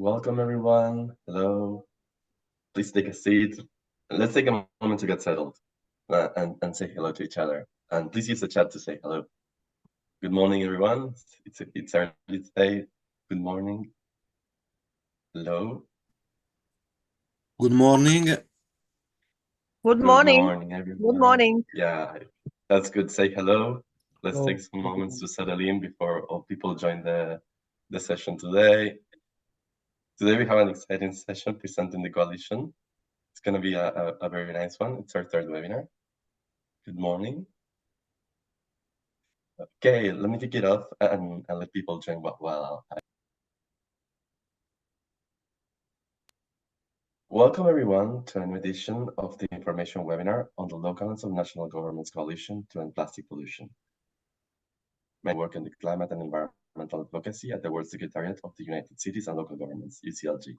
Welcome, everyone. Hello. Please take a seat. Let's take a moment to get settled and say hello to each other. And please use the chat to say hello. Good morning, everyone. It's early today. Good morning. Hello. Good morning. Good morning. Good morning, everyone. Good morning. Yeah, that's good. Say hello. Let's Hello. take some moments to settle in before all people join the session today. Today we have an exciting session presenting the coalition. It's going to be a very nice one. It's our third webinar. Good morning. Okay, let me kick it off and let people join while Welcome everyone to a new edition of the information webinar on the local and subnational governments coalition to end plastic pollution. I work in the climate and environmental advocacy at the World Secretariat of the United Cities and Local Governments, UCLG.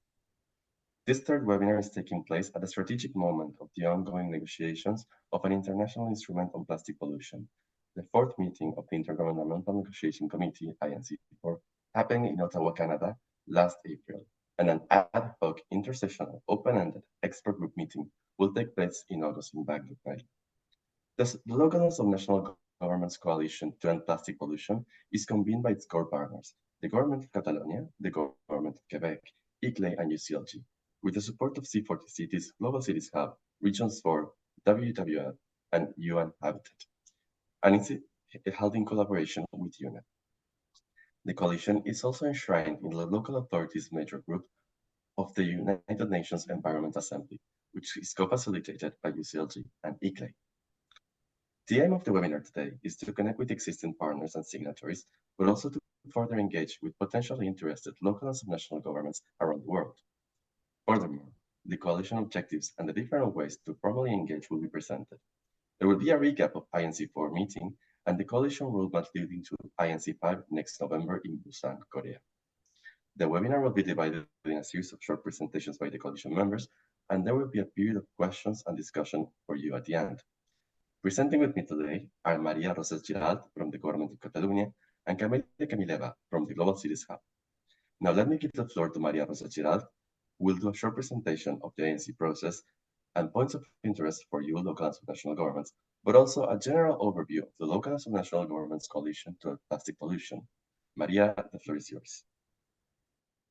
This third webinar is taking place at a strategic moment of the ongoing negotiations of an international instrument on plastic pollution, the fourth meeting of the Intergovernmental Negotiation Committee, INC4, happening in Ottawa, Canada, last April, and an ad hoc intersessional open-ended expert group meeting will take place in August in Bangkok, Thailand. The local and subnational governments coalition to end plastic pollution is convened by its core partners, the Government of Catalonia, the Government of Québec, ICLEI, and UCLG, with the support of C40 Cities, Global Cities Hub, Regions 4, WWF, and UN Habitat, and it's held in collaboration with UNEP. The coalition is also enshrined in the local authorities major group of the United Nations Environment Assembly, which is co-facilitated by UCLG and ICLEI. The aim of the webinar today is to connect with existing partners and signatories, but also to further engage with potentially interested local and subnational governments around the world. Furthermore, the coalition objectives and the different ways to formally engage will be presented. There will be a recap of INC4 meeting and the coalition roadmap leading to INC5 next November in Busan, Korea. The webinar will be divided in a series of short presentations by the coalition members, and there will be a period of questions and discussion for you at the end. Presenting with me today are Maria Rosas Giralt from the Government of Catalonia and Camille Camileva from the Global Cities Hub. Now let me give the floor to Maria Rosas Giralt, who will do a short presentation of the ANC process and points of interest for you local and subnational governments, but also a general overview of the local and subnational governments coalition to end plastic pollution. Maria, the floor is yours.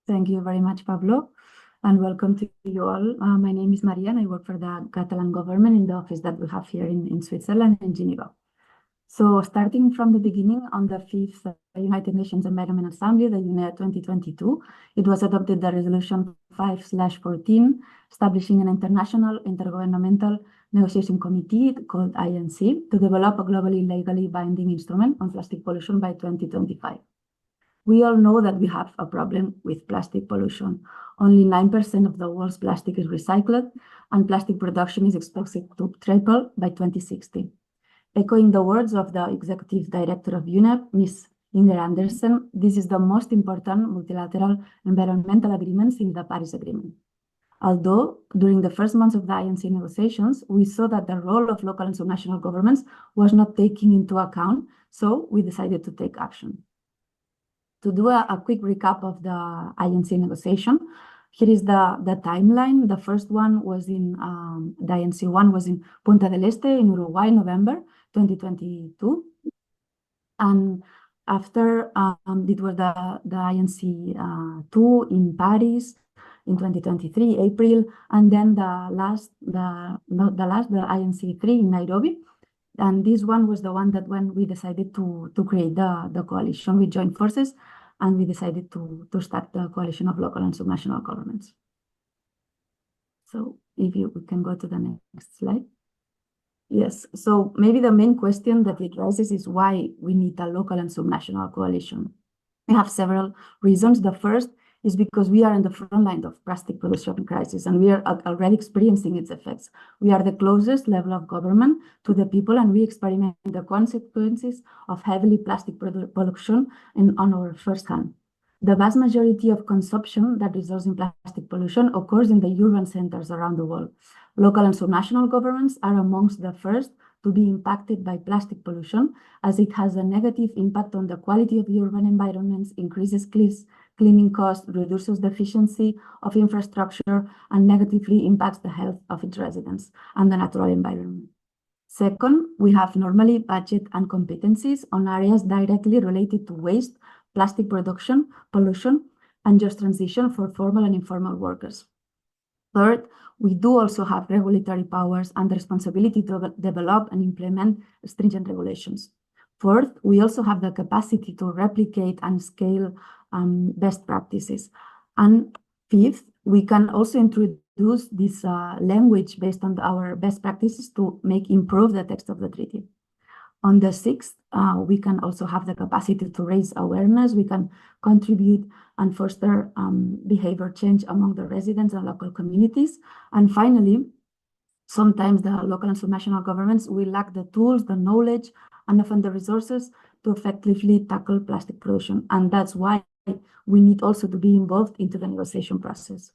Thank you very much, Pablo, and welcome to you all. My name is Maria, and I work for the Catalan government in the office that we have here in Switzerland, in Geneva. So starting from the beginning, on the 5th United Nations Environment Assembly, the UNEA 2022, it was adopted the Resolution 5/14, establishing an international intergovernmental negotiation committee called INC to develop a globally legally binding instrument on plastic pollution by 2025. We all know that we have a problem with plastic pollution. Only 9% of the world's plastic is recycled, and plastic production is expected to triple by 2060. Echoing the words of the Executive Director of UNEP, Ms. Inger Andersen, this is the most important multilateral environmental agreement since the Paris Agreement. Although, during the first months of the INC negotiations, we saw that the role of local and subnational governments was not taken into account, so we decided to take action. To do a quick recap of the INC negotiation, here is the timeline. The first one was in, the INC 1 was in Punta del Este in Uruguay, November 2022. And after, it was the INC 2 in Paris in 2023, April, and then the INC 3 in Nairobi. And this one was the one that when we decided to create the coalition, we joined forces and we decided to start the coalition of local and subnational governments. So if we can go to the next slide. Yes, so maybe the main question that it raises is why we need a local and subnational coalition. We have several reasons. The first is because we are in the front line of plastic pollution crisis and we are already experiencing its effects. We are the closest level of government to the people and we experiment the consequences of heavily plastic pollution on our first hand. The vast majority of consumption that results in plastic pollution occurs in the urban centers around the world. Local and subnational governments are amongst the first to be impacted by plastic pollution, as it has a negative impact on the quality of urban environments, increases cleaning costs, reduces the efficiency of infrastructure, and negatively impacts the health of its residents and the natural environment. Second, we have normally budget and competencies on areas directly related to waste, plastic production, pollution, and just transition for formal and informal workers. Third, we do also have regulatory powers and the responsibility to develop and implement stringent regulations. Fourth, we also have the capacity to replicate and scale best practices. And fifth, we can also introduce this language based on our best practices to improve the text of the treaty. On the sixth, we can also have the capacity to raise awareness. We can contribute and foster behavior change among the residents and local communities. And finally, sometimes the local and subnational governments will lack the tools, the knowledge, and often the resources to effectively tackle plastic pollution. And that's why we need also to be involved into the negotiation process.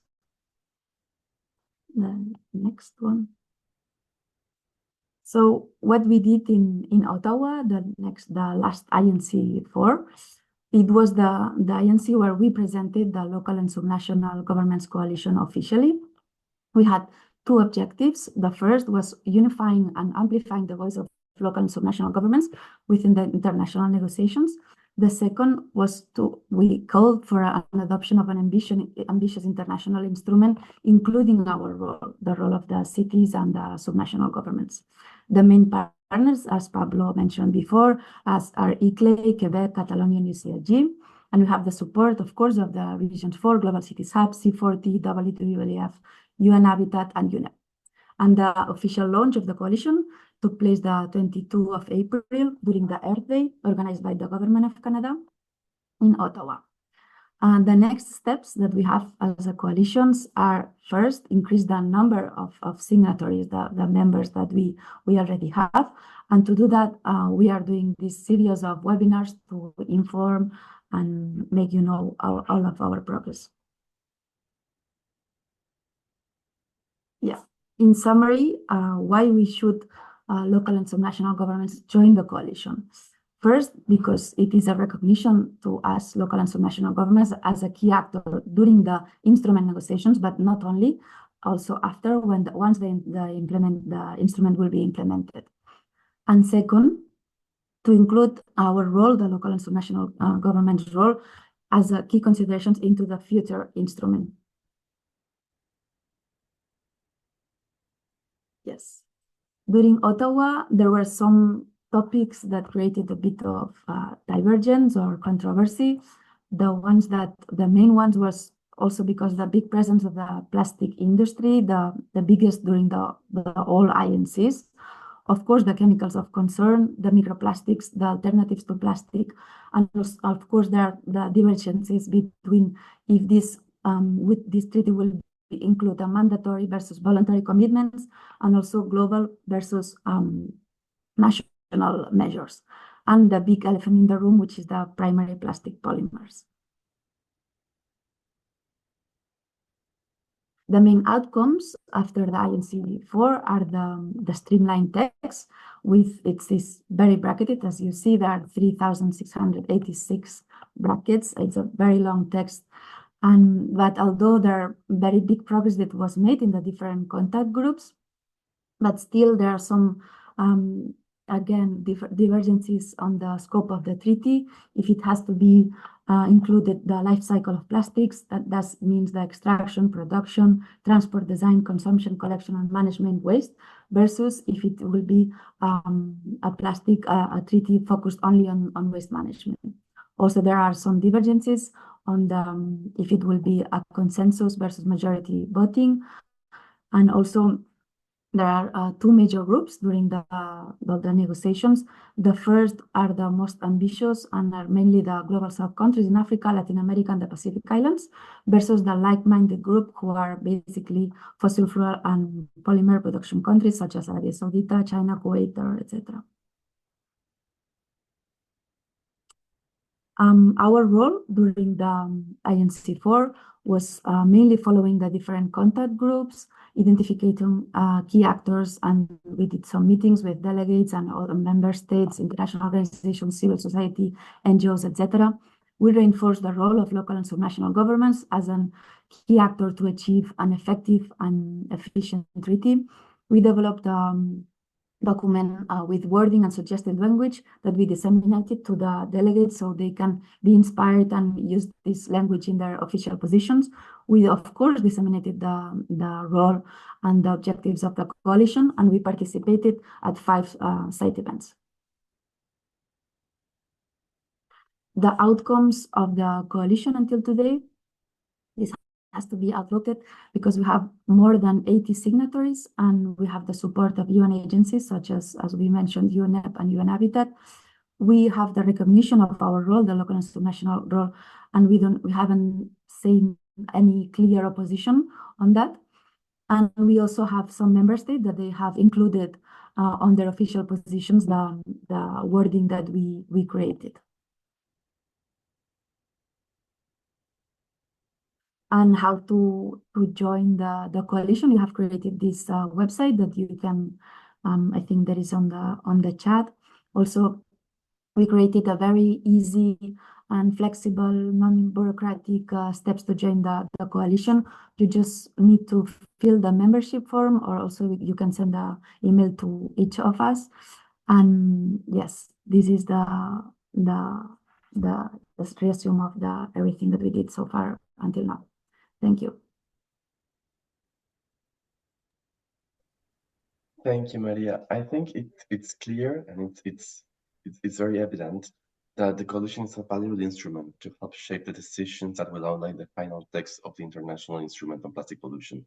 The next one. So what we did in Ottawa, the last INC4, it was the INC where we presented the local and subnational governments coalition officially. We had two objectives. The first was unifying and amplifying the voice of local and subnational governments within the international negotiations. The second was we called for an adoption of an ambitious international instrument, including our role, the role of the cities and the subnational governments. The main partners, as Pablo mentioned before, are ICLEI, Québec, Catalonia, and UCLG. And we have the support, of course, of the Region 4, Global Cities Hub, C40, WWF, UN Habitat, and UNEP. And the official launch of the coalition took place the 22nd of April during the Earth Day, organized by the Government of Canada in Ottawa. And the next steps that we have as a coalitions are first, increase the number of signatories, the members that we already have. And to do that, we are doing this series of webinars to inform and make you know all of our progress. Yeah. In summary, why we should local and subnational governments join the coalition. First, because it is a recognition to us, local and subnational governments, as a key actor during the instrument negotiations, but not only, also after, once the instrument will be implemented. And second, to include our role, the local and subnational government's role, as a key considerations into the future instrument. Yes. During Ottawa, there were some topics that created a bit of divergence or controversy. The main ones was also because the big presence of the plastic industry, the biggest during the all INCs. Of course, the chemicals of concern, the microplastics, the alternatives to plastic, and of course, there are the divergences between if this with this treaty will include a mandatory versus voluntary commitments, and also global versus national measures, and the big elephant in the room, which is the primary plastic polymers. The main outcomes after the INC4 are the streamlined text with it's very bracketed. As you see, there are 3,686 brackets. It's a very long text. But although there are very big progress that was made in the different contact groups, but still there are some, again, divergences on the scope of the treaty. If it has to be included the life cycle of plastics, that means the extraction, production, transport, design, consumption, collection, and management waste, versus if it will be a treaty focused only on waste management. Also, there are some divergences on if it will be a consensus versus majority voting. And also, there are two major groups during the negotiations. The first are the most ambitious and are mainly the global south countries in Africa, Latin America, and the Pacific Islands, versus the like-minded group who are basically fossil fuel and polymer production countries such as Arabia Saudita, China, Kuwait, etc. Our role during the INC4 was mainly following the different contact groups, identifying key actors, and we did some meetings with delegates and other member states, international organizations, civil society, NGOs, etc. We reinforce the role of local and subnational governments as a key actor to achieve an effective and efficient treaty. We developed document with wording and suggested language that we disseminated to the delegates so they can be inspired and use this language in their official positions. We, of course, disseminated the role and the objectives of the coalition, and we participated at 5 site events. The outcomes of the coalition until today, this has to be outlooked because we have more than 80 signatories and we have the support of UN agencies such as we mentioned, UNEP and UN Habitat. We have the recognition of our role, the local and subnational role, and we haven't seen any clear opposition on that. And we also have some member states that they have included on their official positions the wording that we created. And how to join the coalition. You have created this website that you can, I think that is on the chat. Also, we created a very easy and flexible, non-bureaucratic steps to join the coalition. You just need to fill the membership form, or also you can send an email to each of us. And yes, this is the resume of everything that we did so far until now. Thank you. Thank you, Maria. I think it's clear and it's very evident that the coalition is a valuable instrument to help shape the decisions that will outline the final text of the International Instrument on Plastic Pollution.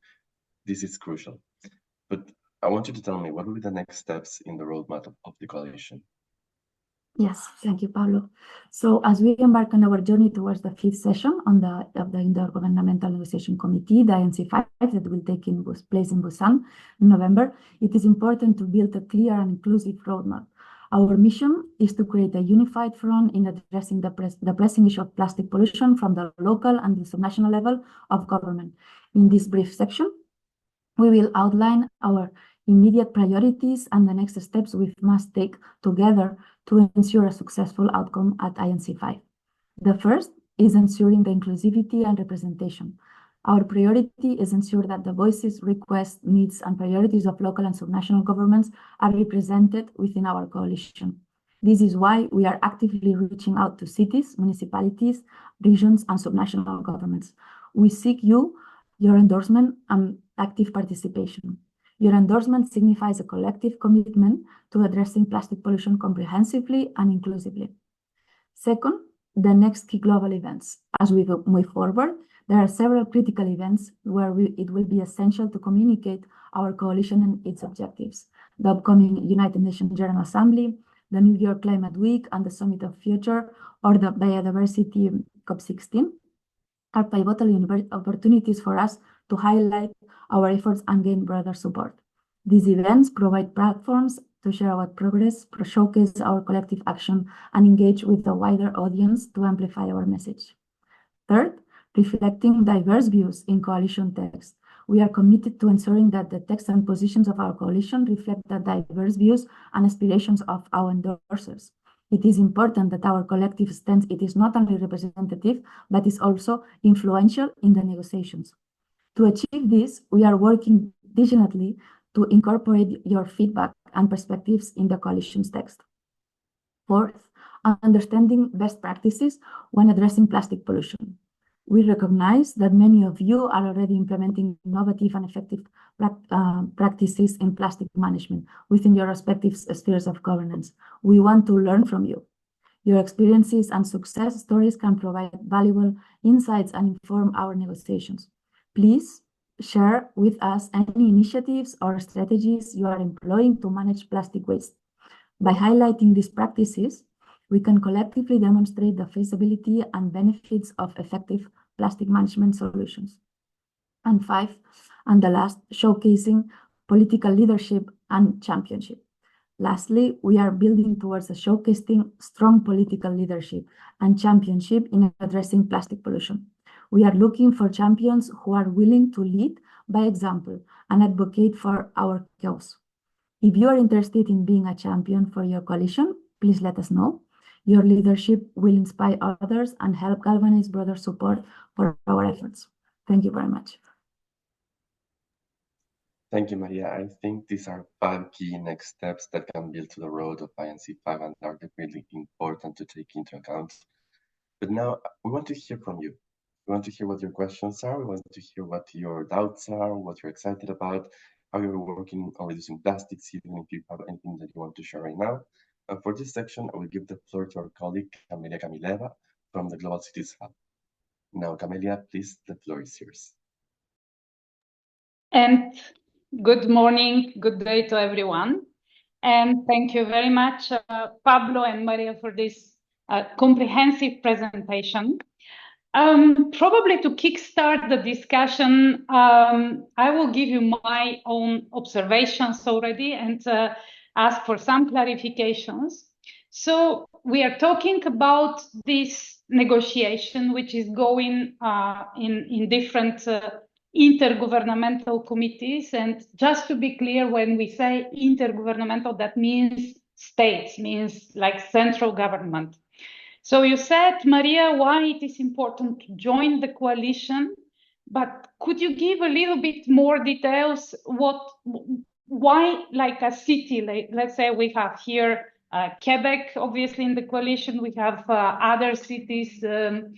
This is crucial. But I want you to tell me, what will be the next steps in the roadmap of the coalition? Yes, thank you, Pablo. So as we embark on our journey towards the 5th session of the Intergovernmental Negotiation Committee, the INC5, that will take place in Busan in November, it is important to build a clear and inclusive roadmap. Our mission is to create a unified front in addressing the pressing issue of plastic pollution from the local and the subnational level of government. In this brief section, we will outline our immediate priorities and the next steps we must take together to ensure a successful outcome at INC5. The first is ensuring the inclusivity and representation. Our priority is ensure that the voices, requests, needs, and priorities of local and subnational governments are represented within our coalition. This is why we are actively reaching out to cities, municipalities, regions, and subnational governments. We seek your endorsement and active participation. Your endorsement signifies a collective commitment to addressing plastic pollution comprehensively and inclusively. Second, the next key global events. As we move forward, there are several critical events where it will be essential to communicate our coalition and its objectives. The upcoming United Nations General Assembly, the New York Climate Week, and the Summit of Future, or the Biodiversity COP16, are pivotal opportunities for us to highlight our efforts and gain broader support. These events provide platforms to share our progress, showcase our collective action, and engage with a wider audience to amplify our message. Third, reflecting diverse views in coalition text. We are committed to ensuring that the text and positions of our coalition reflect the diverse views and aspirations of our endorsers. It is important that our collective stance is not only representative, but is also influential in the negotiations. To achieve this, we are working diligently to incorporate your feedback and perspectives in the coalition's text. Fourth, understanding best practices when addressing plastic pollution. We recognize that many of you are already implementing innovative and effective practices in plastic management within your respective spheres of governance. We want to learn from you. Your experiences and success stories can provide valuable insights and inform our negotiations. Please share with us any initiatives or strategies you are employing to manage plastic waste. By highlighting these practices, we can collectively demonstrate the feasibility and benefits of effective plastic management solutions. And five, and the last, showcasing political leadership and championship. Lastly, we are building towards showcasing strong political leadership and championship in addressing plastic pollution. We are looking for champions who are willing to lead by example and advocate for our cause. If you are interested in being a champion for your coalition, please let us know. Your leadership will inspire others and help galvanize broader support for our efforts. Thank you very much. Thank you, Maria. I think these are 5 key next steps that can build to the road of INC5 and are really important to take into account. But now we want to hear from you. We want to hear what your questions are. We want to hear what your doubts are, what you're excited about, how you're working on reducing plastics, even if you have anything that you want to share right now. And for this section, I will give the floor to our colleague, Camelia Camileva from the Global Cities Hub. Now, Camelia, please, the floor is yours. And good morning, good day to everyone. And thank you very much, Pablo and Maria, for this comprehensive presentation. Probably to kickstart the discussion, I will give you my own observations already and ask for some clarifications. So we are talking about this negotiation, which is going in different intergovernmental committees. And just to be clear, when we say intergovernmental, that means states, means like central government. So you said, Maria, why it is important to join the coalition, but could you give a little bit more details? Why, like a city, like, let's say we have here Québec, obviously in the coalition, we have other cities, and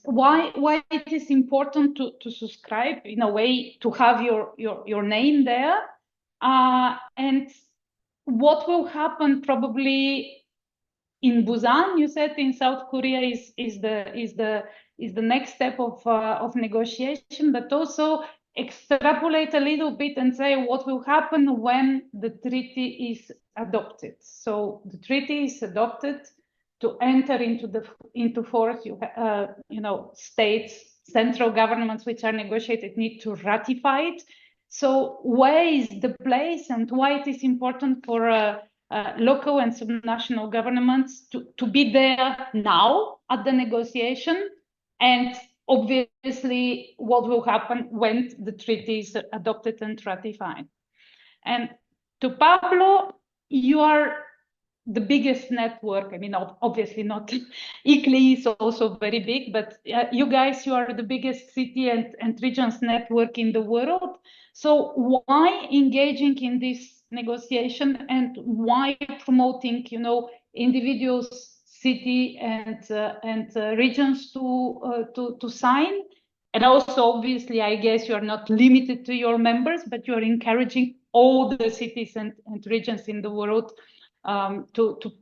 why it is important to subscribe in a way to have your name there, and what will happen probably in Busan? You said in South Korea is the next step of negotiation, but also extrapolate a little bit and say what will happen when the treaty is adopted. So the treaty is adopted to enter into force. You know, states, central governments which are negotiated need to ratify it. So where is the place and why it is important for local and subnational governments to be there now at the negotiation, and obviously what will happen when the treaty is adopted and ratified. And to Pablo, you are the biggest network. I mean, obviously not ICLEI is also very big, but you guys, you are the biggest city and regions network in the world. So why engaging in this negotiation and why promoting, you know, individuals, city and regions to sign? And also, obviously, I guess you are not limited to your members, but you are encouraging all the cities and regions in the world to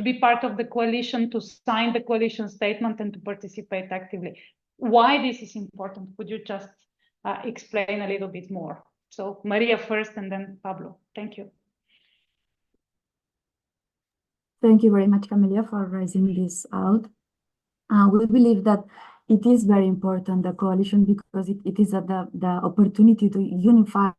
be part of the coalition, to sign the coalition statement and to participate actively. Why this is important? Could you just explain a little bit more? So Maria first and then Pablo. Thank you. Thank you very much, Camelia, for raising this out. We believe that it is very important, the coalition, because it is the opportunity to unify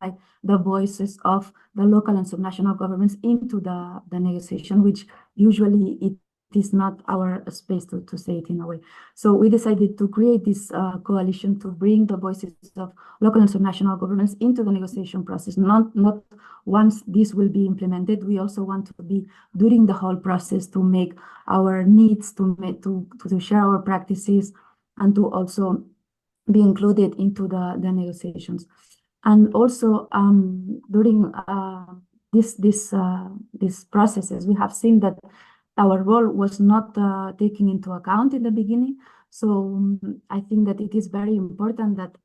the voices of the local and subnational governments into the negotiation, which usually it is not our space to say it in a way. So we decided to create this coalition to bring the voices of local and subnational governments into the negotiation process. Not once this will be implemented, we also want to be during the whole process to make our needs, to share our practices, and to also be included into the negotiations. And also during these processes, we have seen that our role was not taken into account in the beginning. So I think that it is very important that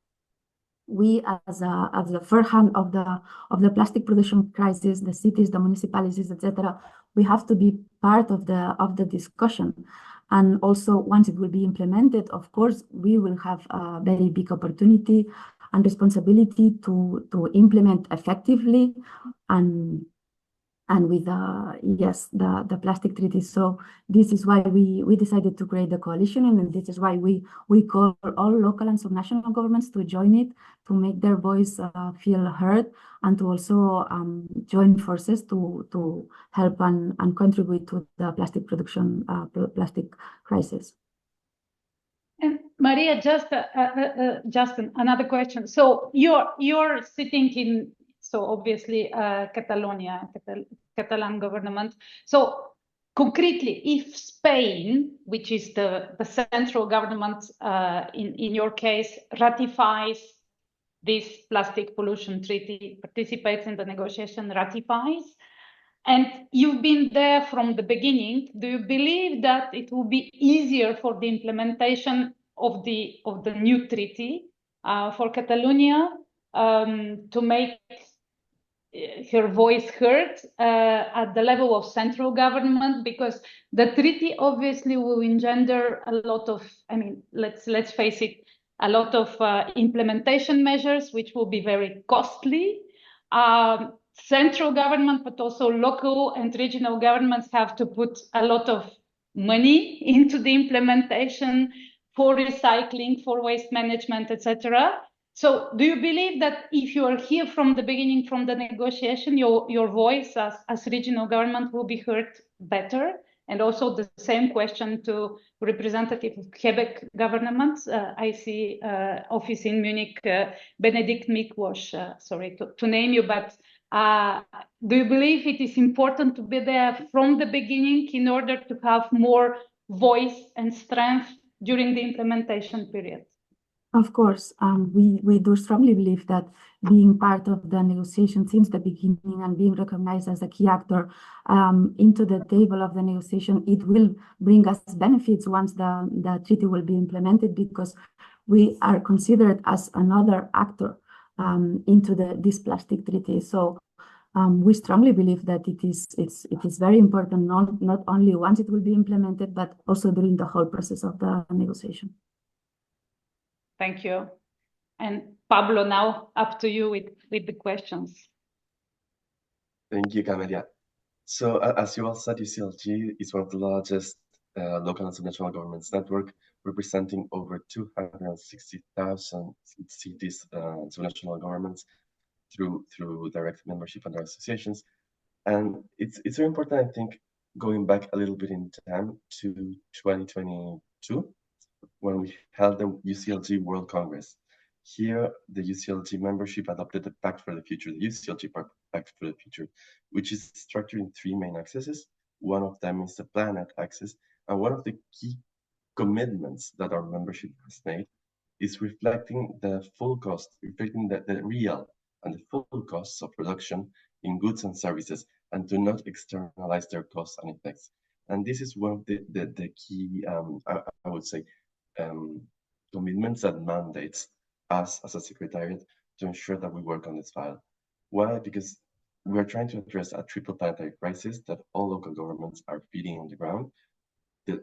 we, as the first hand of the plastic production crisis, the cities, the municipalities, etc., we have to be part of the discussion. And also, once it will be implemented, of course, we will have a very big opportunity and responsibility to implement effectively and with the plastic treaty. So this is why we decided to create the coalition, and this is why we call all local and subnational governments to join it, to make their voice feel heard, and to also join forces to help and contribute to the plastic production, plastic crisis. And Maria, just another question. So you're sitting in, so obviously Catalonia, Catalan government. So concretely, if Spain, which is the central government in your case, ratifies this plastic pollution treaty, participates in the negotiation, ratifies, and you've been there from the beginning, do you believe that it will be easier for the implementation of the new treaty for Catalonia to make her voice heard at the level of central government? Because the treaty obviously will engender a lot of, I mean, let's face it, a lot of implementation measures, which will be very costly. Central government, but also local and regional governments have to put a lot of money into the implementation for recycling, for waste management, etc. So do you believe that if you are here from the beginning, from the negotiation, your voice as regional government will be heard better? And also the same question to representative of Québec government. I see office in Munich, Benedict Miklos, sorry to name you, but do you believe it is important to be there from the beginning in order to have more voice and strength during the implementation period? Of course, we do strongly believe that being part of the negotiation since the beginning and being recognized as a key actor into the table of the negotiation, it will bring us benefits once the treaty will be implemented, because we are considered as another actor into this plastic treaty. So we strongly believe that it is very important, not only once it will be implemented, but also during the whole process of the negotiation. Thank you. And Pablo, now up to you with the questions. Thank you, Camelia. So as you all said, UCLG is one of the largest local and subnational governments network, representing over 260,000 cities and subnational governments through direct membership and their associations. And it's very important, I think, going back a little bit in time to 2022, when we held the UCLG World Congress. Here, the UCLG membership adopted the Pact for the Future, the UCLG Pact for the Future, which is structured in 3 main axes. One of them is the planet axis, and one of the key commitments that our membership has made is reflecting the full cost, reflecting the real and the full costs of production in goods and services, and to not externalize their costs and effects. And this is one of the key, I would say, commitments and mandates us as a secretariat to ensure that we work on this file. Why? Because we are trying to address a triple planetary crisis that all local governments are feeding on the ground. And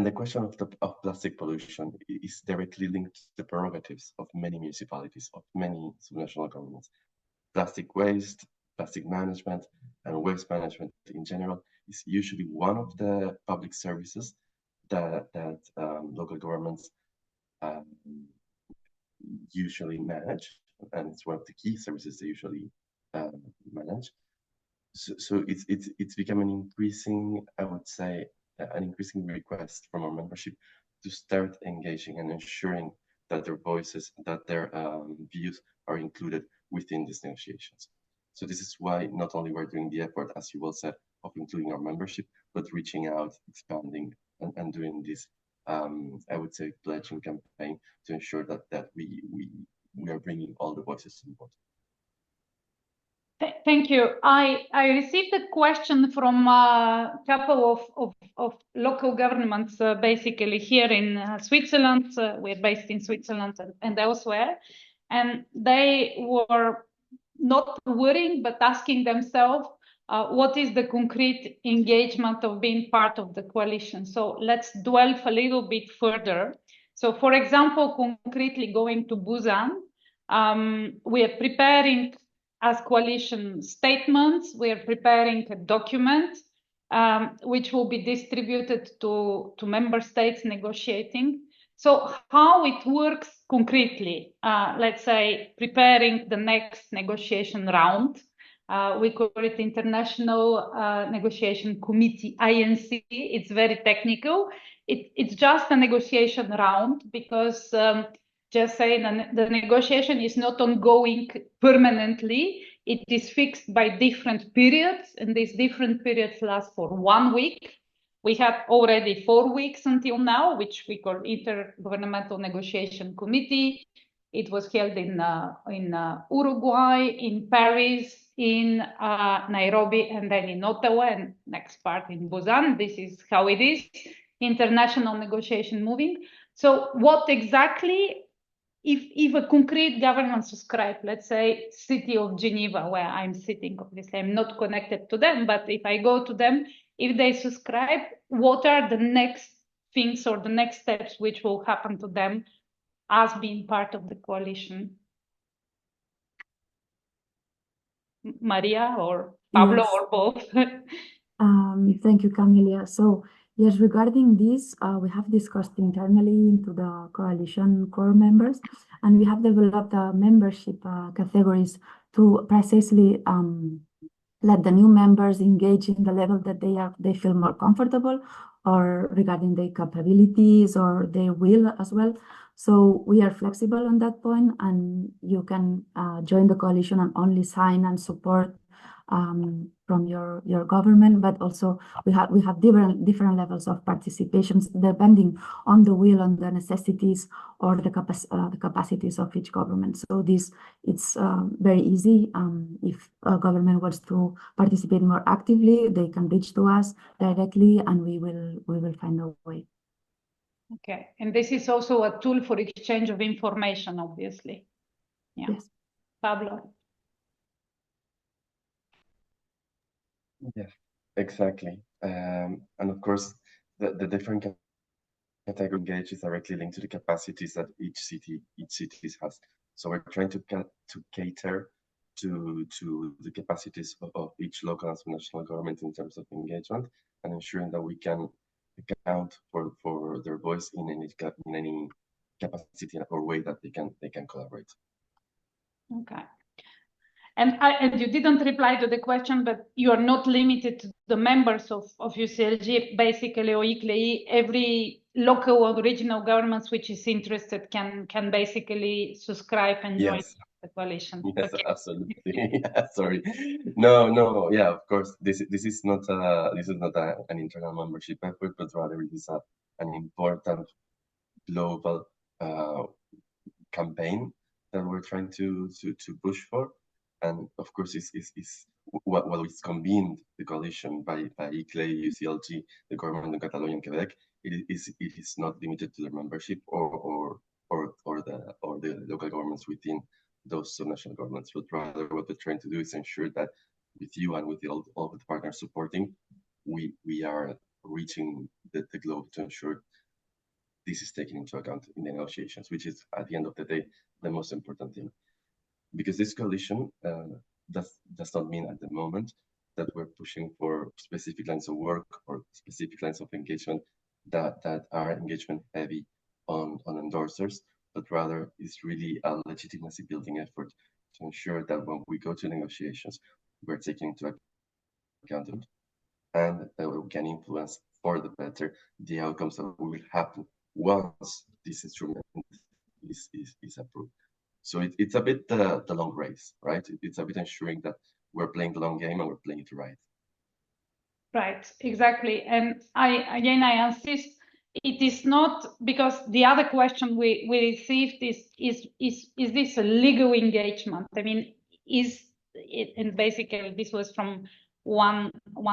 the question of plastic pollution is directly linked to the prerogatives of many municipalities, of many subnational governments. Plastic waste, plastic management, and waste management in general is usually one of the public services that local governments usually manage, and it's one of the key services they usually manage. So it's becoming increasing, I would say, an increasing request from our membership to start engaging and ensuring that their voices, that their views are included within these negotiations. So this is why not only we're doing the effort, as you well said, of including our membership, but reaching out, expanding, and doing this, I would say, pledging campaign to ensure that we are bringing all the voices on board. Thank you. I received a question from a couple of local governments, basically here in Switzerland. We're based in Switzerland and elsewhere. And they were not worrying, but asking themselves, what is the concrete engagement of being part of the coalition? So let's delve a little bit further. So for example, concretely going to Busan, we are preparing as coalition statements. We are preparing a document which will be distributed to member states negotiating. So how it works concretely, let's say preparing the next negotiation round. We call it International Negotiation Committee, INC. It's very technical. It's just a negotiation round because just saying the negotiation is not ongoing permanently. it is fixed by different periods, and these different periods last for 1 week. We have already 4 weeks until now, which we call Intergovernmental Negotiation Committee. It was held in Uruguay, in Paris, in Nairobi, and then in Ottawa, and next part in Busan. This is how it is, international negotiation moving. So what exactly, if a concrete government subscribe, let's say City of Geneva, where I'm sitting, obviously I'm not connected to them, but if I go to them, if they subscribe, what are the next things or the next steps which will happen to them as being part of the coalition? Maria or Pablo, Yes. or both? Thank you, Camelia. So yes, regarding this, we have discussed internally into the coalition core members, and we have developed membership categories to precisely let the new members engage in the level that they feel more comfortable, or regarding their capabilities or their will as well. So we are flexible on that point, and you can join the coalition and only sign and support from your government, but also we have different levels of participation depending on the will, on the necessities, or the capacities of each government. So it's very easy. If a government wants to participate more actively, they can reach to us directly, and we will find a way. Okay, and this is also a tool for exchange of information, obviously. Yeah. Yes. Pablo. Yeah, exactly. And of course, the different category engage is directly linked to the capacities that each city has. So we're trying to cater to the capacities of each local and national government in terms of engagement, and ensuring that we can account for their voice in any capacity or way that they can collaborate. Okay. And you didn't reply to the question, but you are not limited to the members of UCLG, basically, or ICLEI. Every local or regional governments which is interested can basically subscribe and join the coalition. Yes, okay. Absolutely. Yeah, sorry. No. Yeah, of course. This is not an internal membership effort, but rather it is an important global campaign that we're trying to push for. And of course, what is convened the coalition by ICLEI, UCLG, the Government of Catalonia, and Québec. It is not limited to their membership or the local governments within those subnational governments, but rather what we're trying to do is ensure that with you and with all of the partners supporting, we are reaching the globe to ensure this is taken into account in the negotiations, which is at the end of the day the most important thing. Because this coalition does not mean at the moment that we're pushing for specific lines of work or specific lines of engagement that are engagement heavy on endorsers, but rather is really a legitimacy building effort to ensure that when we go to negotiations, we're taking into account it, and that we can influence for the better the outcomes that will happen once this instrument is approved. So it's a bit the long race, right? It's a bit ensuring that we're playing the long game and we're playing it right. Right, exactly. And I insist, it is not, because the other question we received is this a legal engagement? I mean, and basically this was from one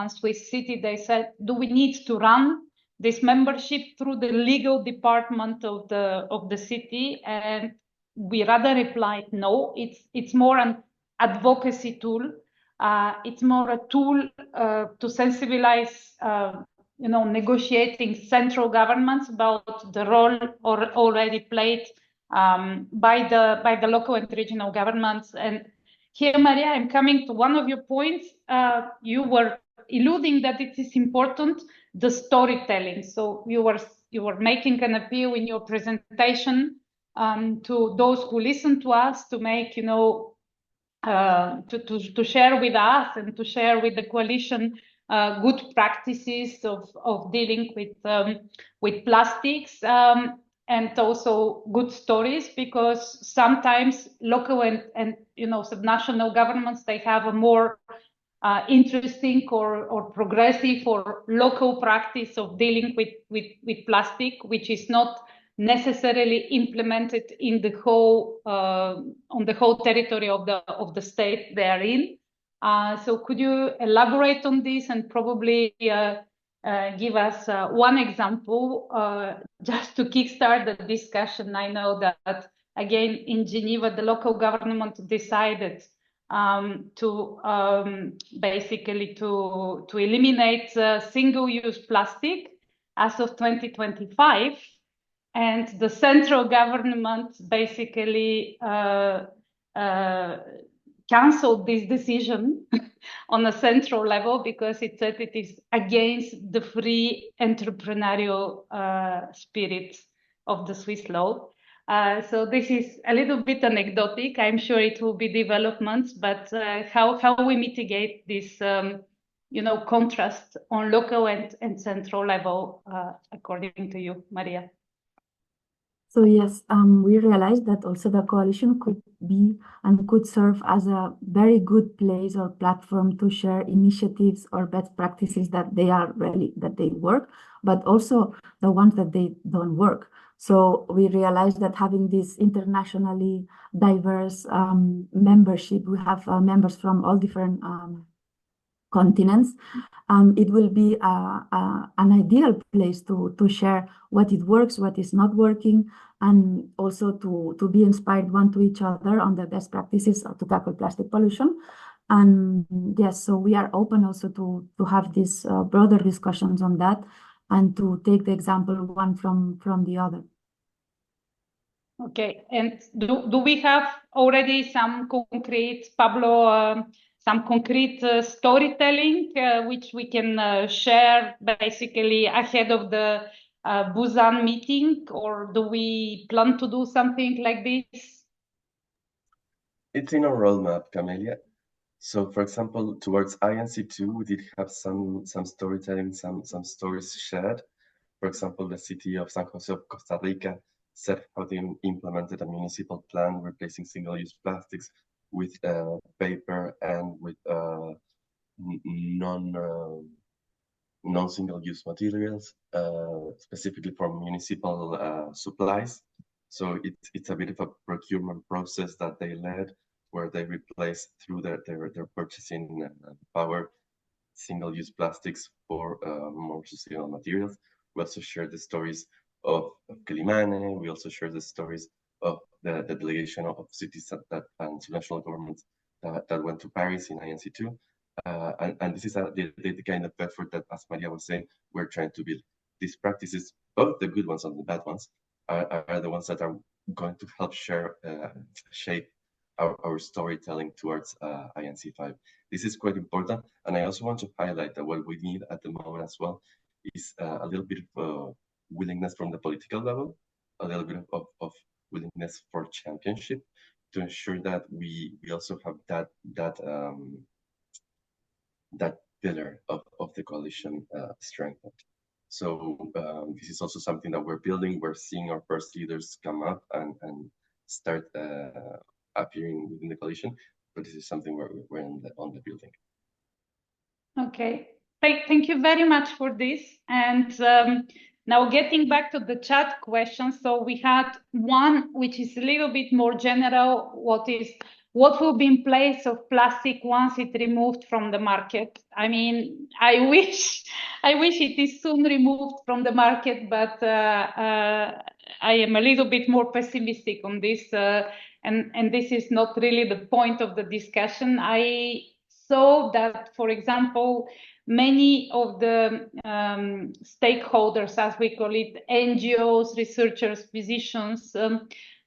Swiss city. They said, do we need to run this membership through the legal department of the city? And we rather replied, no, it's more an advocacy tool. It's more a tool to sensibilize, negotiating central governments about the role already played by the local and regional governments. And here, Maria, I'm coming to one of your points. You were alluding that it is important, the storytelling. So you were making an appeal in your presentation to those who listen to us to make, to share with us and to share with the coalition good practices of dealing with plastics. and also good stories, because sometimes local and subnational governments, they have a more interesting or progressive or local practice of dealing with plastic, which is not necessarily implemented in the whole on the whole territory of the state they are in. So could you elaborate on this and probably give us one example just to kickstart the discussion? I know that again in Geneva the local government decided to basically to eliminate single-use plastic as of 2025, and the central government basically cancelled this decision on a central level because it said it is against the free entrepreneurial spirit of the Swiss law. So this is a little bit anecdotic. I'm sure it will be developments, but how we mitigate this, contrast on local and central level, according to you, Maria? So yes, we realized that also the coalition could be and could serve as a very good place or platform to share initiatives or best practices that they work, but also the ones that they don't work. So we realized that having this internationally diverse membership, we have members from all different continents, it will be an ideal place to share what it works, what is not working, and also to be inspired one to each other on the best practices to tackle plastic pollution. And yes, so we are open also to have these broader discussions on that and to take the example one from the other. Okay, and do we have already some concrete, Pablo, some concrete storytelling which we can share basically ahead of the Busan meeting, or do we plan to do something like this? It's in our roadmap, Camelia. So, for example, towards INC2, we did have some storytelling, some stories shared. For example, the city of San Jose of Costa Rica said how they implemented a municipal plan replacing single-use plastics with paper and with non-single-use materials, specifically for municipal supplies. So it's a bit of a procurement process that they led, where they replaced through their purchasing power single-use plastics for more sustainable materials. We also share the stories of Quilimane. We also share the stories of the delegation of cities and national governments that went to Paris in INC2. And this is the kind of effort that, as Maria was saying, we're trying to build. These practices, both the good ones and the bad ones, are the ones that are going to help shape our storytelling towards INC5. This is quite important, and I also want to highlight that what we need at the moment as well is a little bit of willingness from the political level, a little bit of willingness for championship to ensure that we also have that pillar of the coalition strengthened. So this is also something that we're building. We're seeing our first leaders come up and start appearing within the coalition, but this is something we're on the building. Okay, thank you very much for this. And now getting back to the chat questions, so we had one which is a little bit more general. What will be in place of plastic once it's removed from the market? I mean, I wish it is soon removed from the market, but I am a little bit more pessimistic on this, and this is not really the point of the discussion. I saw that, for example, many of the stakeholders, as we call it, NGOs, researchers, physicians,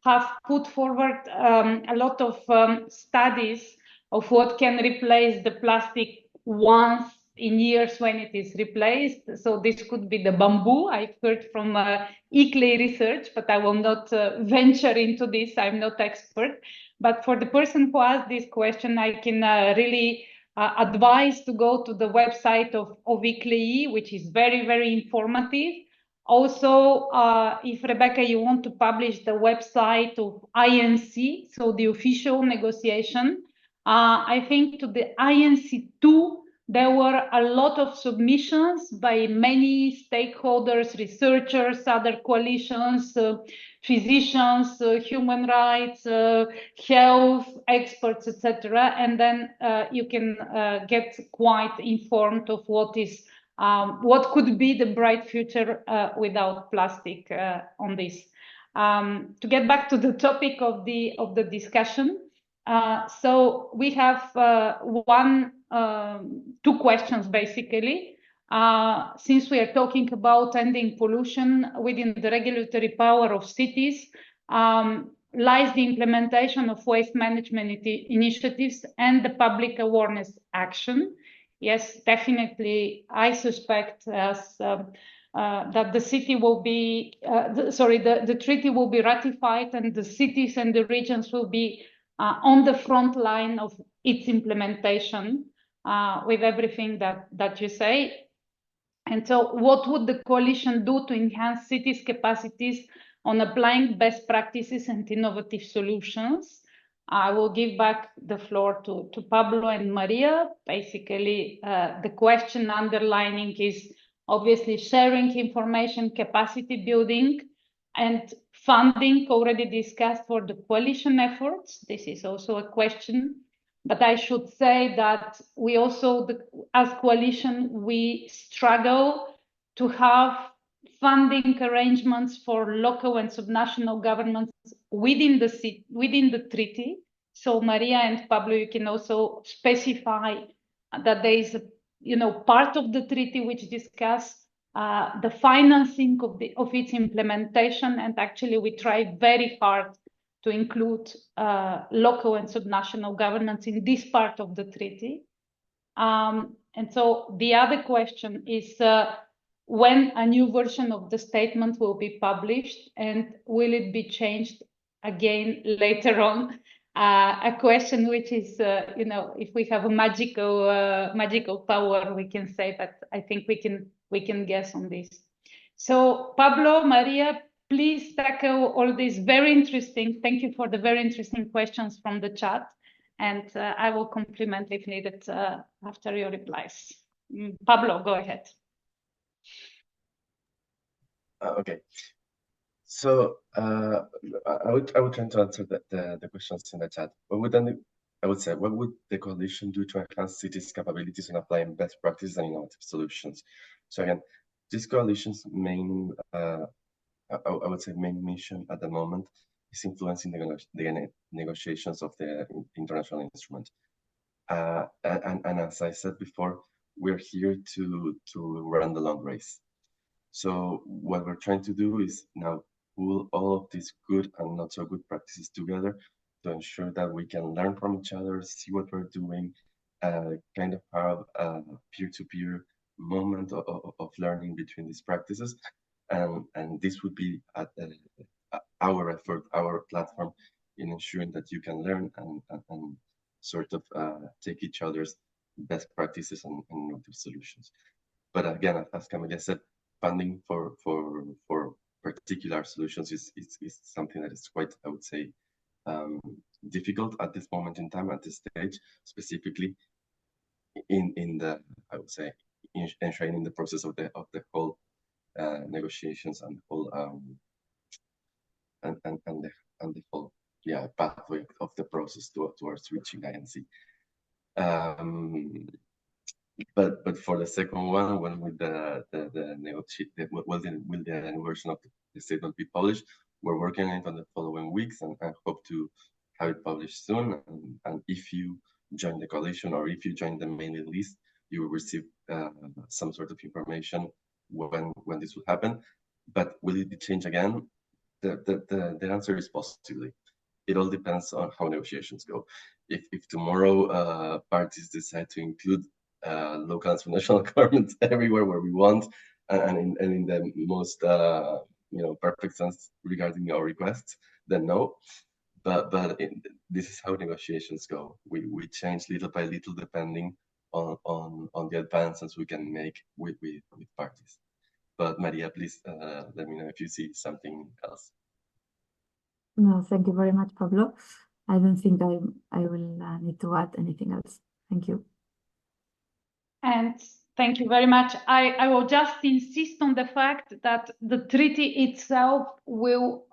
have put forward a lot of studies of what can replace the plastic once in years when it is replaced. So this could be the bamboo. I've heard from ICLEI research, but I will not venture into this. I'm not expert. But for the person who asked this question, I can really advise to go to the website of ICLEI, which is very, very informative Also, if Rebecca, you want to publish the website of INC, so the official negotiation, I think to the INC2, there were a lot of submissions by many stakeholders, researchers, other coalitions, physicians, human rights, health experts, etc. And then you can get quite informed of what could be the bright future without plastic on this. To get back to the topic of the discussion, so we have two questions basically. Since we are talking about ending pollution within the regulatory power of cities, lies the implementation of waste management initiatives and the public awareness action. Yes, definitely. I suspect that the city will be, the treaty will be ratified, and the cities and the regions will be on the front line of its implementation with everything that you say. And so what would the coalition do to enhance cities' capacities on applying best practices and innovative solutions? I will give back the floor to Pablo and Maria. Basically, the question underlining is obviously sharing information, capacity building, and funding already discussed for the coalition efforts. This is also a question. But I should say that we also, as coalition, we struggle to have funding arrangements for local and subnational governments within the treaty. So Maria and Pablo, you can also specify that there is part of the treaty which discuss the financing of its implementation, and actually we try very hard to include local and subnational governments in this part of the treaty. And so the other question is when a new version of the statement will be published, and will it be changed again later on? A question which is, if we have a magical power, we can say, but I think we can guess on this. So Pablo, Maria, please tackle all these very interesting. Thank you for the very interesting questions from the chat, and I will complement if needed after your replies. Pablo, go ahead. Okay. So I would try to answer the questions in the chat. What would the coalition do to enhance cities' capabilities in applying best practices and innovative solutions? So again, this coalition's main, I would say, main mission at the moment is influencing the negotiations of the international instrument. And as I said before, we're here to run the long race. So what we're trying to do is now pull all of these good and not so good practices together to ensure that we can learn from each other, see what we're doing, kind of have a peer-to-peer moment of learning between these practices. And this would be our effort, our platform in ensuring that you can learn and sort of take each other's best practices and innovative solutions. But again, as Camilla said, funding for particular solutions is something that is quite, I would say, difficult at this moment in time, at this stage, specifically in the, I would say, enshrining the process of the whole negotiations and the whole and the whole pathway of the process towards reaching INC. But for the second one, when will the new version of the statement be published? We're working on it on the following weeks, and I hope to have it published soon. And if you join the coalition, or if you join the mailing list, you will receive some sort of information when this will happen. But will it be changed again? The answer is possibly. It all depends on how negotiations go. If tomorrow parties decide to include local and national governments everywhere where we want, and in the most perfect sense regarding our requests, then no. But this is how negotiations go. We change little by little depending on the advances we can make with parties. But Maria, please let me know if you see something else. No, thank you very much, Pablo. I don't think I will need to add anything else. Thank you. And thank you very much. I will just insist on the fact that the treaty itself will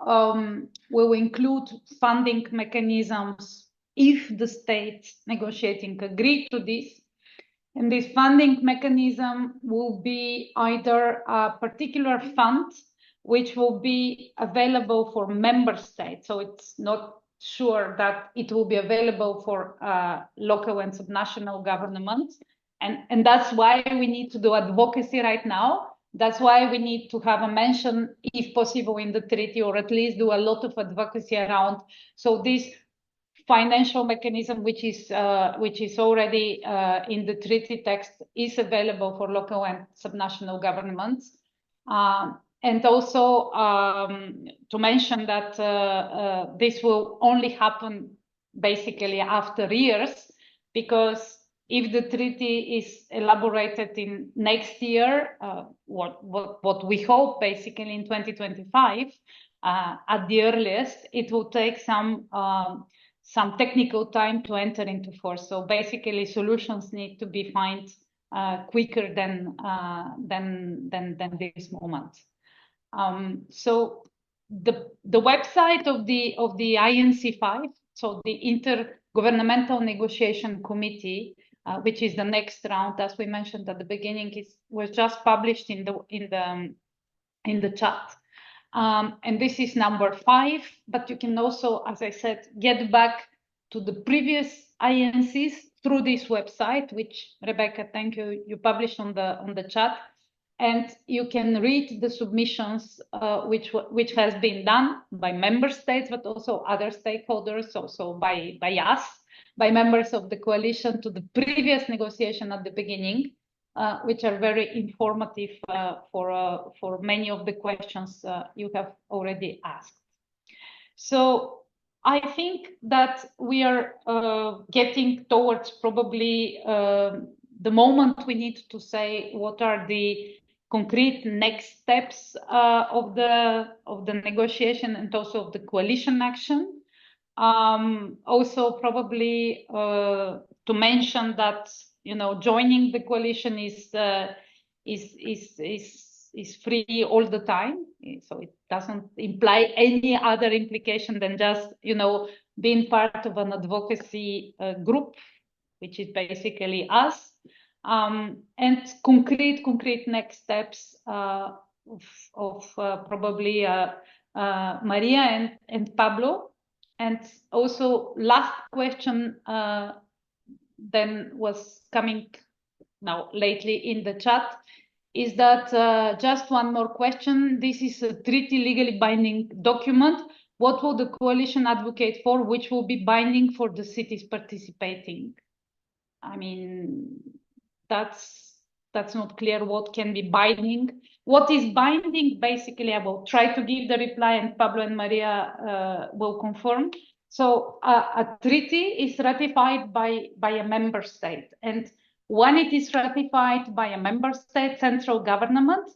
include funding mechanisms if the states negotiating agree to this. And this funding mechanism will be either a particular fund which will be available for member states. So it's not sure that it will be available for local and subnational governments. And that's why we need to do advocacy right now. That's why we need to have a mention, if possible, in the treaty, or at least do a lot of advocacy around. So this financial mechanism, which is already in the treaty text, is available for local and subnational governments. And also to mention that this will only happen basically after years, because if the treaty is elaborated in next year, what we hope basically in 2025, at the earliest, it will take some technical time to enter into force. So basically, solutions need to be found quicker than this moment. So the website of the INC5, so the Intergovernmental Negotiation Committee, which is the next round, as we mentioned at the beginning, was just published in the chat. And this is number 5, but you can also, as I said, get back to the previous INCs through this website, which, Rebecca, thank you, you published on the chat. And you can read the submissions which has been done by member states, but also other stakeholders, also by us, by members of the coalition, to the previous negotiation at the beginning, which are very informative for many of the questions you have already asked. So I think that we are getting towards probably the moment we need to say what are the concrete next steps of the negotiation and also of the coalition action. Also, probably to mention that joining the coalition is free all the time, so it doesn't imply any other implication than just being part of an advocacy group, which is basically us. And concrete next steps of probably Maria and Pablo. And also last question then was coming now lately in the chat is that just one more question. This is a treaty legally binding document. What will the coalition advocate for, which will be binding for the cities participating? I mean, that's not clear what can be binding. What is binding, basically, I will try to give the reply and Pablo and Maria will confirm. So a treaty is ratified by a member state. And when it is ratified by a member state central government,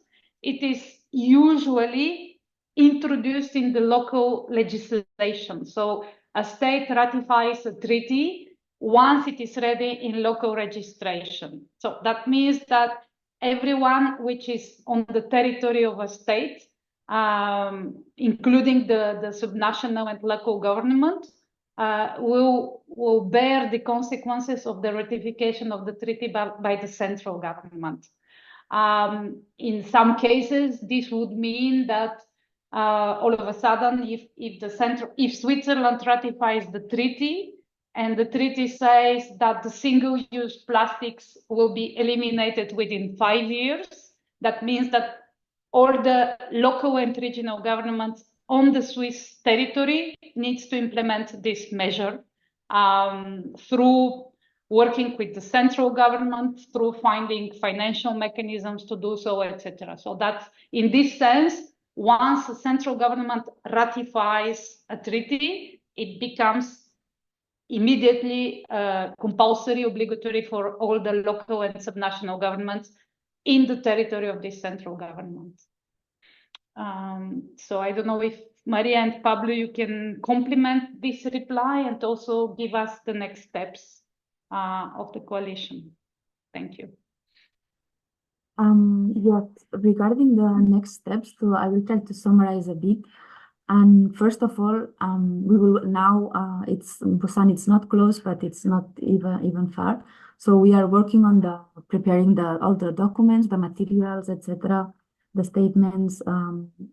it is usually introduced in the local legislation. So a state ratifies a treaty once it is ready in local registration. So that means that everyone which is on the territory of a state, including the subnational and local government, will bear the consequences of the ratification of the treaty by the central government. In some cases, this would mean that all of a sudden, if Switzerland ratifies the treaty, and the treaty says that the single-use plastics will be eliminated within 5 years, that means that all the local and regional governments on the Swiss territory needs to implement this measure through working with the central government, through finding financial mechanisms to do so, etc. So that in this sense, once the central government ratifies a treaty, it becomes immediately compulsory, obligatory for all the local and subnational governments in the territory of this central government. So I don't know if Maria and Pablo, you can complement this reply and also give us the next steps of the coalition. Thank you. Yes, regarding the next steps, so I will try to summarize a bit. And first of all, we will now, it's Busan, it's not close, but it's not even far. So we are working on preparing all the documents, the materials, etc., the statements,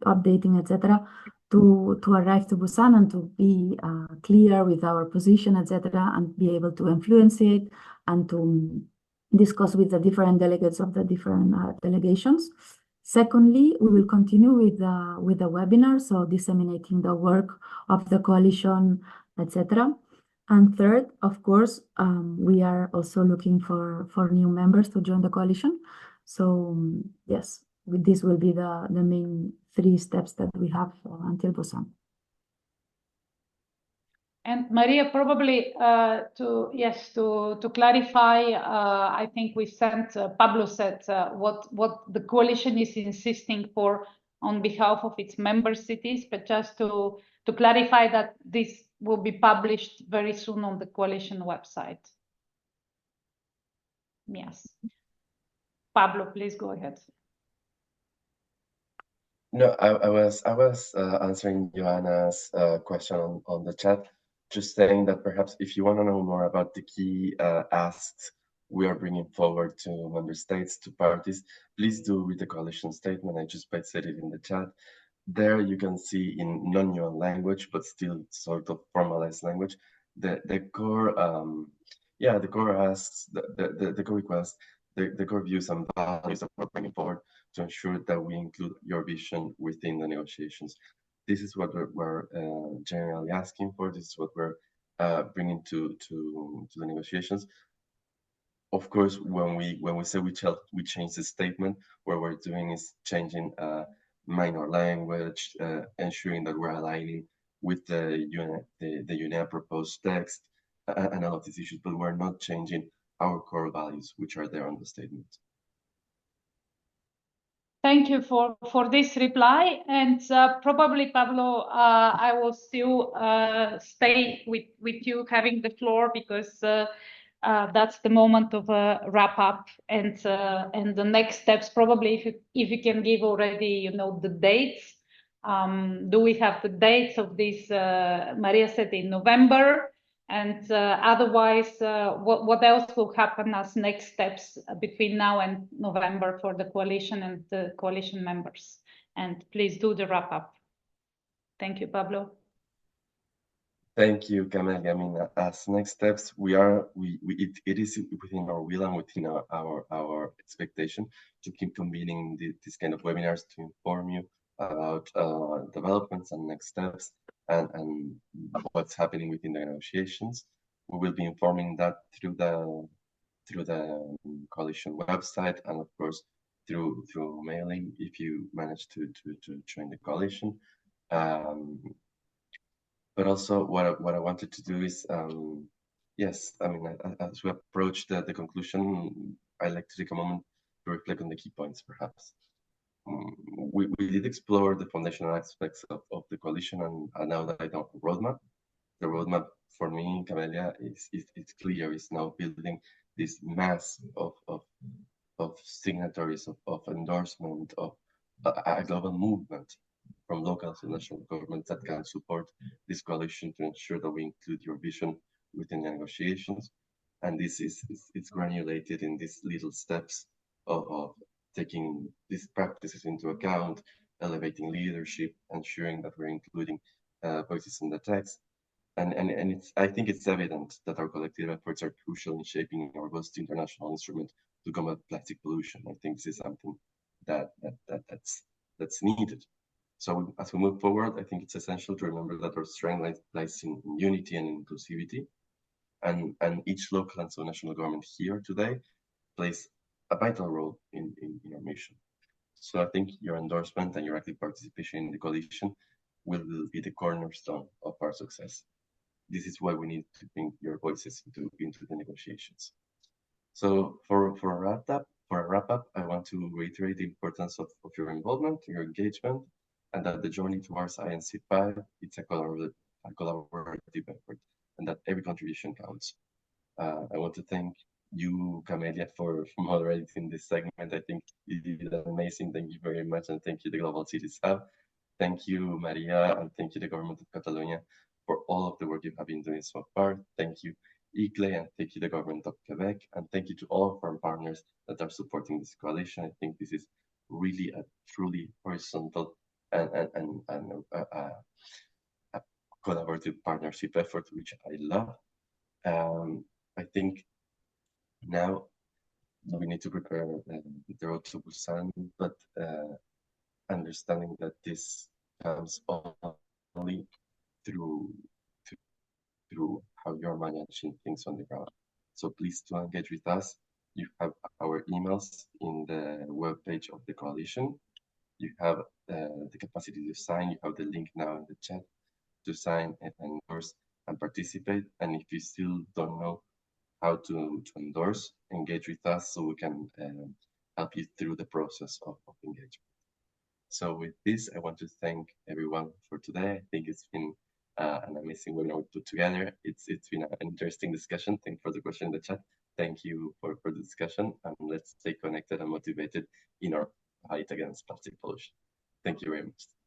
updating, etc., to arrive to Busan and to be clear with our position, etc., and be able to influence it and to discuss with the different delegates of the different delegations. Secondly, we will continue with the webinar, so disseminating the work of the coalition, etc. And third, of course, we are also looking for new members to join the coalition. So yes, this will be the main 3 steps that we have until Busan. And Maria, probably to clarify, I think we sent, Pablo said what the coalition is insisting for on behalf of its member cities, but just to clarify that this will be published very soon on the coalition website. Yes. Pablo, please go ahead. No, I was answering Joanna's question on the chat, just saying that perhaps if you want to know more about the key asks we are bringing forward to member states, to parties, please do read the coalition statement. I just pasted it in the chat. There you can see in non-yuan language, but still sort of formalized language, the core, the core asks, the core request, the core views and values that we're bringing forward to ensure that we include your vision within the negotiations. This is what we're generally asking for. This is what we're bringing to the negotiations. Of course, when we say we change the statement, what we're doing is changing minor language, ensuring that we're aligning with the UNEA proposed text and all of these issues, but we're not changing our core values, which are there on the statement. Thank you for this reply. And probably, Pablo, I will still stay with you having the floor because that's the moment of a wrap up and the next steps. Probably if you can give already, the dates. Do we have the dates of this? Maria said in November. And otherwise, what else will happen as next steps between now and November for the coalition and the coalition members? And please do the wrap up. Thank you, Pablo. Thank you, Camelia. I mean, as next steps, it is within our will and within our expectation to keep convening this kind of webinars to inform you about developments and next steps and what's happening within the negotiations. We will be informing that through the coalition website and of course through mailing if you manage to join the coalition. But also what I wanted to do is, yes, I mean, as we approach the conclusion, I'd like to take a moment to reflect on the key points, perhaps. We did explore the foundational aspects of the coalition, and now that I know the roadmap for me, Camelia, is clear. It's now building this mass of signatories, of endorsement, of a global movement from local to national governments that can support this coalition to ensure that we include your vision within the negotiations. And this it's granulated in these little steps of taking these practices into account, elevating leadership, ensuring that we're including voices in the text. And I think it's evident that our collective efforts are crucial in shaping our most international instrument to combat plastic pollution. I think this is something that's needed. So as we move forward, I think it's essential to remember that our strength lies in unity and inclusivity. And each local and subnational government here today plays a vital role in our mission. So I think your endorsement and your active participation in the coalition will be the cornerstone of our success. This is why we need to bring your voices into the negotiations. So for a wrap up, For a wrap-up, I want to reiterate the importance of your involvement, your engagement, and that the journey towards INC5, it's a collaborative effort, and that every contribution counts. I want to thank you, Camelia, for moderating this segment. I think you did amazing. Thank you very much, and thank you, the Global Cities Hub. Thank you, Maria, and thank you, the Government of Catalonia, for all of the work you have been doing so far. Thank you, ICLEI, and thank you, the Government of Quebec, and thank you to all of our partners that are supporting this coalition. I think this is really a truly horizontal and a collaborative partnership effort, which I love. I think now we need to prepare the road to Busan, but understanding that this comes only through how you're managing things on the ground. So please do engage with us. You have our emails in the webpage of the coalition. You have the capacity to sign. You have the link now in the chat to sign and endorse and participate. And if you still don't know how to endorse, engage with us so we can help you through the process of engagement. So with this, I want to thank everyone for today. I think it's been an amazing webinar we put together. It's been an interesting discussion. Thank you for the question in the chat. Thank you for the discussion, and let's stay connected and motivated in our fight against plastic pollution. Thank you very much.